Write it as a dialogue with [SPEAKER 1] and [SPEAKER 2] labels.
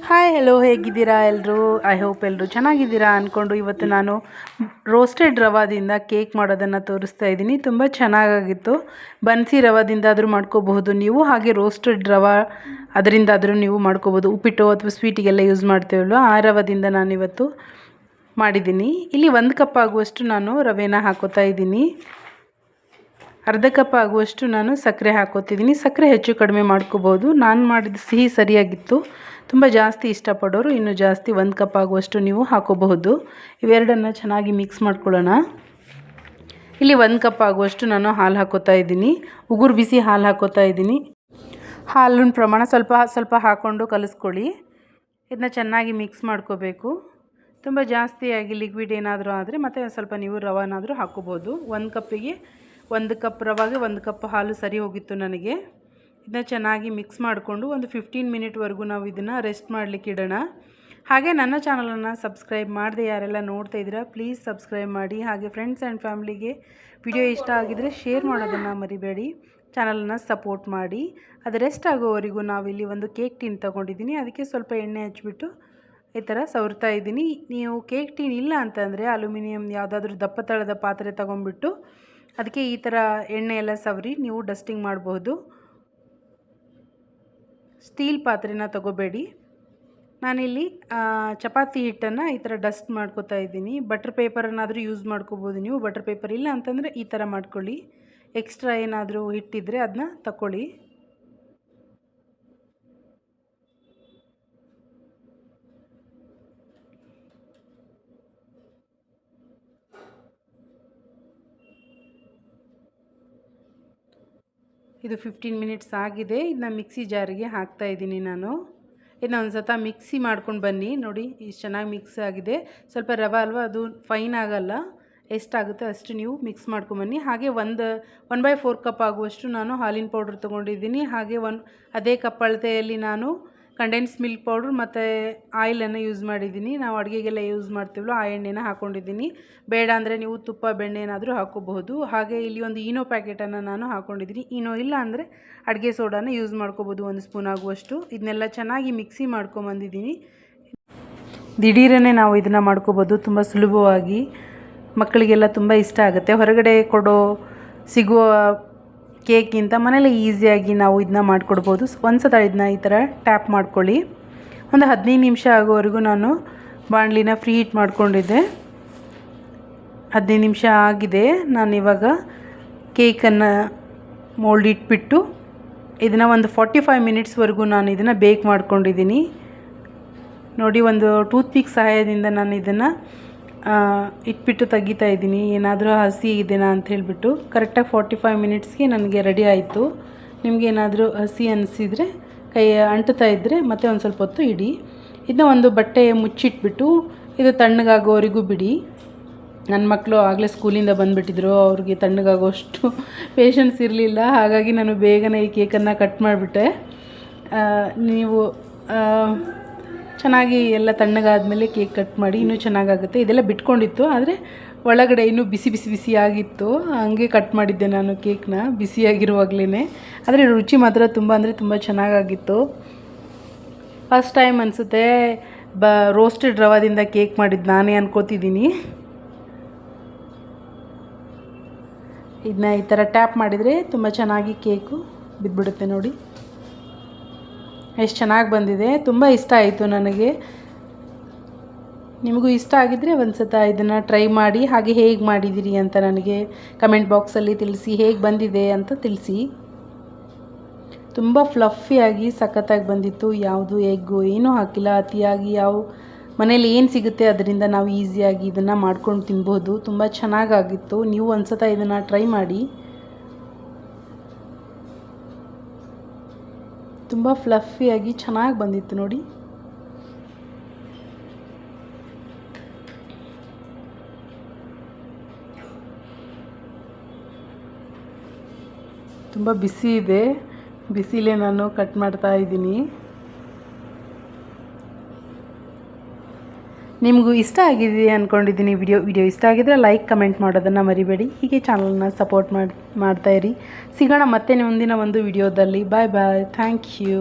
[SPEAKER 1] Hi hello, ಹೇಗಿದ್ದೀರಾ ಎಲ್ಲರೂ? I hope ಎಲ್ಲರೂ ಚೆನ್ನಾಗಿದ್ದೀರಾ ಅಂದ್ಕೊಂಡು ಇವತ್ತು ನಾನು ರೋಸ್ಟೆಡ್ ರವಾದಿಂದ ಕೇಕ್ ಮಾಡೋದನ್ನು ತೋರಿಸ್ತಾ ಇದ್ದೀನಿ. ತುಂಬ ಚೆನ್ನಾಗಾಗಿತ್ತು. ಬನ್ಸಿ ರವಾದಿಂದ ಆದರೂ ಮಾಡ್ಕೋಬಹುದು ನೀವು, ಹಾಗೆ ರೋಸ್ಟೆಡ್ ರವಾ ಅದರಿಂದಾದರೂ ನೀವು ಮಾಡ್ಕೋಬೋದು. ಉಪ್ಪಿಟ್ಟು ಅಥವಾ ಸ್ವೀಟಿಗೆಲ್ಲ ಯೂಸ್ ಮಾಡ್ತೇವಲ್ವ, ಆ ರವಾದಿಂದ ನಾನಿವತ್ತು ಮಾಡಿದ್ದೀನಿ. ಇಲ್ಲಿ 1 ಕಪ್ ಆಗುವಷ್ಟು ನಾನು ರವೆನ ಹಾಕೋತಾ ಇದ್ದೀನಿ. ಅರ್ಧ ಕಪ್ ಆಗುವಷ್ಟು ನಾನು ಸಕ್ಕರೆ ಹಾಕೋತಿದ್ದೀನಿ. ಸಕ್ಕರೆ ಹೆಚ್ಚು ಕಡಿಮೆ ಮಾಡ್ಕೋಬೋದು. ನಾನು ಮಾಡಿದ ಸಿಹಿ ಸರಿಯಾಗಿತ್ತು. ತುಂಬ ಜಾಸ್ತಿ ಇಷ್ಟಪಡೋರು ಇನ್ನೂ ಜಾಸ್ತಿ 1 ಕಪ್ ಆಗುವಷ್ಟು ನೀವು ಹಾಕೋಬಹುದು. ಇವೆರಡನ್ನು ಚೆನ್ನಾಗಿ ಮಿಕ್ಸ್ ಮಾಡ್ಕೊಳ್ಳೋಣ. ಇಲ್ಲಿ 1 ಕಪ್ ಆಗುವಷ್ಟು ನಾನು ಹಾಲು ಹಾಕೋತಾ ಇದ್ದೀನಿ. ಉಗುರು ಬಿಸಿ ಹಾಲು ಹಾಕೋತಾ ಇದ್ದೀನಿ. ಹಾಲಿನ ಪ್ರಮಾಣ ಸ್ವಲ್ಪ ಹಾಕ್ಕೊಂಡು ಕಲಿಸ್ಕೊಳ್ಳಿ. ಇದನ್ನ ಚೆನ್ನಾಗಿ ಮಿಕ್ಸ್ ಮಾಡ್ಕೋಬೇಕು. ತುಂಬ ಜಾಸ್ತಿಯಾಗಿ ಲಿಕ್ವಿಡ್ ಏನಾದರೂ ಆದರೆ ಮತ್ತೆ ಸ್ವಲ್ಪ ನೀವು ರವಾನಾದರೂ ಹಾಕೋಬೋದು. 1 ಕಪ್ಪಿಗೆ 1 ಕಪ್ ರವಾಗೆ 1 ಕಪ್ ಹಾಲು ಸರಿ ಹೋಗಿತ್ತು ನನಗೆ. ಇದನ್ನ ಚೆನ್ನಾಗಿ ಮಿಕ್ಸ್ ಮಾಡಿಕೊಂಡು ಒಂದು 15 ಮಿನಿಟ್ವರೆಗೂ ನಾವು ಇದನ್ನು ರೆಸ್ಟ್ ಮಾಡಲಿಕ್ಕೆ ಇಡೋಣ. ಹಾಗೆ ನನ್ನ ಚಾನಲನ್ನು ಸಬ್ಸ್ಕ್ರೈಬ್ ಮಾಡದೆ ಯಾರೆಲ್ಲ ನೋಡ್ತಾ ಇದ್ದೀರಾ ಪ್ಲೀಸ್ ಸಬ್ಸ್ಕ್ರೈಬ್ ಮಾಡಿ. ಹಾಗೆ ಫ್ರೆಂಡ್ಸ್ ಆ್ಯಂಡ್ ಫ್ಯಾಮ್ಲಿಗೆ ವಿಡಿಯೋ ಇಷ್ಟ ಆಗಿದರೆ ಶೇರ್ ಮಾಡೋದನ್ನು ಮರಿಬೇಡಿ. ಚಾನಲನ್ನು ಸಪೋರ್ಟ್ ಮಾಡಿ. ಅದು ರೆಸ್ಟ್ ಆಗೋವರೆಗೂ ನಾವಿಲ್ಲಿ ಒಂದು ಕೇಕ್ ಟಿನ್ ತೊಗೊಂಡಿದ್ದೀನಿ. ಅದಕ್ಕೆ ಸ್ವಲ್ಪ ಎಣ್ಣೆ ಹಚ್ಬಿಟ್ಟು ಈ ಥರ ಸವರ್ತಾ ಇದ್ದೀನಿ. ನೀವು ಕೇಕ್ ಟಿನ್ ಇಲ್ಲ ಅಂತಂದರೆ ಅಲ್ಯೂಮಿನಿಯಂ ಯಾವುದಾದ್ರೂ ದಪ್ಪ ತಳದ ಪಾತ್ರೆ ತೊಗೊಂಡ್ಬಿಟ್ಟು ಅದಕ್ಕೆ ಈ ಥರ ಎಣ್ಣೆ ಎಲ್ಲ ಸವರಿ ನೀವು ಡಸ್ಟಿಂಗ್ ಮಾಡಬಹುದು. ಸ್ಟೀಲ್ ಪಾತ್ರೆನ ತಗೋಬೇಡಿ. ನಾನಿಲ್ಲಿ ಚಪಾತಿ ಹಿಟ್ಟನ್ನು ಈ ಥರ ಡಸ್ಟ್ ಮಾಡ್ಕೋತಾ ಇದ್ದೀನಿ. ಬಟರ್ ಪೇಪರನ್ನಾದರೂ ಯೂಸ್ ಮಾಡ್ಕೋಬೋದು ನೀವು. ಬಟರ್ ಪೇಪರ್ ಇಲ್ಲ ಅಂತಂದರೆ ಈ ಥರ ಮಾಡ್ಕೊಳ್ಳಿ. ಎಕ್ಸ್ಟ್ರಾ ಏನಾದರೂ ಹಿಟ್ಟಿದ್ರೆ ಅದನ್ನ ತಗೊಳ್ಳಿ. ಇದು 15 ಮಿನಿಟ್ಸ್ ಆಗಿದೆ. ಇದನ್ನ ಮಿಕ್ಸಿ ಜಾರಿಗೆ ಹಾಕ್ತಾ ಇದ್ದೀನಿ ನಾನು. ಇದನ್ನ ಒಂದು ಸತ ಮಿಕ್ಸಿ ಮಾಡ್ಕೊಂಡು ಬನ್ನಿ. ನೋಡಿ ಇಷ್ಟು ಚೆನ್ನಾಗಿ ಮಿಕ್ಸ್ ಆಗಿದೆ. ಸ್ವಲ್ಪ ರವೆ ಅಲ್ವಾ, ಅದು ಫೈನ್ ಆಗಲ್ಲ. ಎಷ್ಟಾಗುತ್ತೆ ಅಷ್ಟು ನೀವು ಮಿಕ್ಸ್ ಮಾಡ್ಕೊಂಬನ್ನಿ. ಹಾಗೆ 1/4 ಕಪ್ ಆಗುವಷ್ಟು ನಾನು ಹಾಲಿನ ಪೌಡ್ರ್ ತೊಗೊಂಡಿದ್ದೀನಿ. ಹಾಗೆ ಅದೇ ಕಪ್ ಅಳತೆಯಲ್ಲಿ ನಾನು ಕಂಡೆನ್ಸ್ ಮಿಲ್ಕ್ ಪೌಡ್ರ್ ಮತ್ತು ಆಯಿಲನ್ನು ಯೂಸ್ ಮಾಡಿದ್ದೀನಿ. ನಾವು ಅಡುಗೆಗೆಲ್ಲ ಯೂಸ್ ಮಾಡ್ತೀವಲ್ಲ ಆ ಎಣ್ಣೆನ ಹಾಕ್ಕೊಂಡಿದ್ದೀನಿ. ಬೇಡ ಅಂದರೆ ನೀವು ತುಪ್ಪ ಬೆಣ್ಣೆ ಏನಾದರೂ ಹಾಕ್ಕೋಬಹುದು. ಹಾಗೆ ಇಲ್ಲಿ ಒಂದು ಈನೋ ಪ್ಯಾಕೆಟನ್ನು ನಾನು ಹಾಕ್ಕೊಂಡಿದ್ದೀನಿ. ಈನೋ ಇಲ್ಲ ಅಂದರೆ ಅಡುಗೆ ಸೋಡಾನ ಯೂಸ್ ಮಾಡ್ಕೋಬೋದು 1 ಸ್ಪೂನ್ ಆಗುವಷ್ಟು. ಇದನ್ನೆಲ್ಲ ಚೆನ್ನಾಗಿ ಮಿಕ್ಸಿ ಮಾಡ್ಕೊಂಬಂದಿದ್ದೀನಿ. ದಿಢೀರನೇ ನಾವು ಇದನ್ನು ಮಾಡ್ಕೋಬೋದು ತುಂಬ ಸುಲಭವಾಗಿ. ಮಕ್ಕಳಿಗೆಲ್ಲ ತುಂಬ ಇಷ್ಟ ಆಗುತ್ತೆ. ಹೊರಗಡೆ ಸಿಗುವ ಕೇಕ್ಗಿಂತ ಮನೇಲಿ ಈಸಿಯಾಗಿ ನಾವು ಇದನ್ನ ಮಾಡಿಕೊಡ್ಬೋದು. ಒಂದು ಸಲ ಇದನ್ನ ಈ ಥರ ಟ್ಯಾಪ್ ಮಾಡ್ಕೊಳ್ಳಿ. ಒಂದು 15 ನಿಮಿಷ ಆಗೋವರೆಗೂ ನಾನು ಬಾಣಲಿನ ಫ್ರೀ ಹೀಟ್ ಮಾಡ್ಕೊಂಡಿದ್ದೆ. 15 ನಿಮಿಷ ಆಗಿದೆ. ನಾನಿವಾಗ ಕೇಕನ್ನು ಮೋಲ್ಡ್ ಇಟ್ಬಿಟ್ಟು ಇದನ್ನು ಒಂದು 45 ಮಿನಿಟ್ಸ್ವರೆಗೂ ನಾನು ಇದನ್ನು ಬೇಕ್ ಮಾಡ್ಕೊಂಡಿದ್ದೀನಿ. ನೋಡಿ, ಒಂದು ಟೂತ್ಪಿಕ್ ಸಹಾಯದಿಂದ ನಾನು ಇದನ್ನು ಇಟ್ಬಿಟ್ಟು ತೆಗಿತಾ ಇದ್ದೀನಿ. ಏನಾದರೂ ಹಸಿ ಇದೆನಾ ಅಂತ ಹೇಳಿಬಿಟ್ಟು ಕರೆಕ್ಟಾಗಿ 45 ಮಿನಿಟ್ಸ್ಗೆ ನನಗೆ ರೆಡಿ ಆಯಿತು. ನಿಮಗೇನಾದರೂ ಹಸಿ ಅನಿಸಿದರೆ ಕೈ ಅಂಟುತ್ತಾ ಇದ್ದರೆ ಮತ್ತೆ ಒಂದು ಸ್ವಲ್ಪ ಹೊತ್ತು ಇಡಿ. ಇದನ್ನ ಒಂದು ಬಟ್ಟೆ ಮುಚ್ಚಿಟ್ಬಿಟ್ಟು ಇದು ತಣ್ಣಗಾಗೋವರೆಗೂ ಬಿಡಿ. ನನ್ನ ಮಕ್ಕಳು ಆಗಲೇ ಸ್ಕೂಲಿಂದ ಬಂದುಬಿಟ್ಟಿದ್ರು. ಅವ್ರಿಗೆ ತಣ್ಣಗಾಗೋಷ್ಟು ಪೇಷನ್ಸ್ ಇರಲಿಲ್ಲ. ಹಾಗಾಗಿ ನಾನು ಬೇಗನೆ ಈ ಕೇಕನ್ನು ಕಟ್ ಮಾಡಿಬಿಟ್ಟೆ. ನೀವು ಚೆನ್ನಾಗಿ ಎಲ್ಲ ತಣ್ಣಗಾದಮೇಲೆ ಕೇಕ್ ಕಟ್ ಮಾಡಿ ಇನ್ನೂ ಚೆನ್ನಾಗಾಗುತ್ತೆ. ಇದೆಲ್ಲ ಬಿಟ್ಕೊಂಡಿತ್ತು, ಆದರೆ ಒಳಗಡೆ ಇನ್ನೂ ಬಿಸಿ ಆಗಿತ್ತು. ಹಂಗೆ ಕಟ್ ಮಾಡಿದ್ದೆ ನಾನು ಕೇಕ್ನ ಬಿಸಿಯಾಗಿರುವಾಗಲೇ. ಆದರೆ ರುಚಿ ಮಾತ್ರ ತುಂಬ ಅಂದರೆ ತುಂಬ ಚೆನ್ನಾಗಾಗಿತ್ತು. ಫಸ್ಟ್ ಟೈಮ್ ಅನಿಸುತ್ತೆ ರೋಸ್ಟೆಡ್ ರವಾದಿಂದ ಕೇಕ್ ಮಾಡಿದ್ದು ನಾನೇ ಅನ್ಕೋತಿದ್ದೀನಿ. ಇದನ್ನ ಈ ಥರ ಟ್ಯಾಪ್ ಮಾಡಿದರೆ ತುಂಬ ಚೆನ್ನಾಗಿ ಕೇಕು ಬಿದ್ದುಬಿಡುತ್ತೆ. ನೋಡಿ ಎಷ್ಟು ಚೆನ್ನಾಗಿ ಬಂದಿದೆ. ತುಂಬ ಇಷ್ಟ ಆಯಿತು ನನಗೆ. ನಿಮಗೂ ಇಷ್ಟ ಆಗಿದ್ದರೆ ಒಂದು ಸತ ಇದನ್ನು ಟ್ರೈ ಮಾಡಿ. ಹಾಗೆ ಹೇಗೆ ಮಾಡಿದ್ದೀರಿ ಅಂತ ನನಗೆ ಕಮೆಂಟ್ ಬಾಕ್ಸಲ್ಲಿ ತಿಳಿಸಿ. ಹೇಗೆ ಬಂದಿದೆ ಅಂತ ತಿಳಿಸಿ. ತುಂಬ ಫ್ಲಫಿಯಾಗಿ ಸಖತ್ತಾಗಿ ಬಂದಿತ್ತು. ಯಾವುದು ಎಗ್ಗು ಏನೂ ಹಾಕಿಲ್ಲ. ಅತಿಯಾಗಿ ಮನೇಲಿ ಏನು ಸಿಗುತ್ತೆ ಅದರಿಂದ ನಾವು ಈಸಿಯಾಗಿ ಇದನ್ನು ಮಾಡ್ಕೊಂಡು ತಿನ್ಬೋದು. ತುಂಬ ಚೆನ್ನಾಗಾಗಿತ್ತು. ನೀವು ಒಂದು ಸತ ಇದನ್ನು ಟ್ರೈ ಮಾಡಿ. ತುಂಬ ಫ್ಲಫಿಯಾಗಿ ಚೆನ್ನಾಗಿ ಬಂದಿತ್ತು ನೋಡಿ. ತುಂಬ ಬಿಸಿ ಇದೆ. ಬಿಸಿಲೇ ನಾನು ಕಟ್ ಮಾಡ್ತಾ ಇದ್ದೀನಿ. ನಿಮಗೂ ಇಷ್ಟ ಆಗಿದೆ ಅಂದ್ಕೊಂಡಿದ್ದೀನಿ. ವಿಡಿಯೋ ಇಷ್ಟ ಆಗಿದ್ರೆ ಲೈಕ್ ಕಮೆಂಟ್ ಮಾಡೋದನ್ನು ಮರಿಬೇಡಿ. ಹೀಗೆ ಚಾನಲ್ನ ಸಪೋರ್ಟ್ ಮಾಡ್ತಾಯಿರಿ. ಸಿಗೋಣ ಮತ್ತೆ ಮುಂದಿನ ಒಂದು ವಿಡಿಯೋದಲ್ಲಿ. Bye bye. Thank you.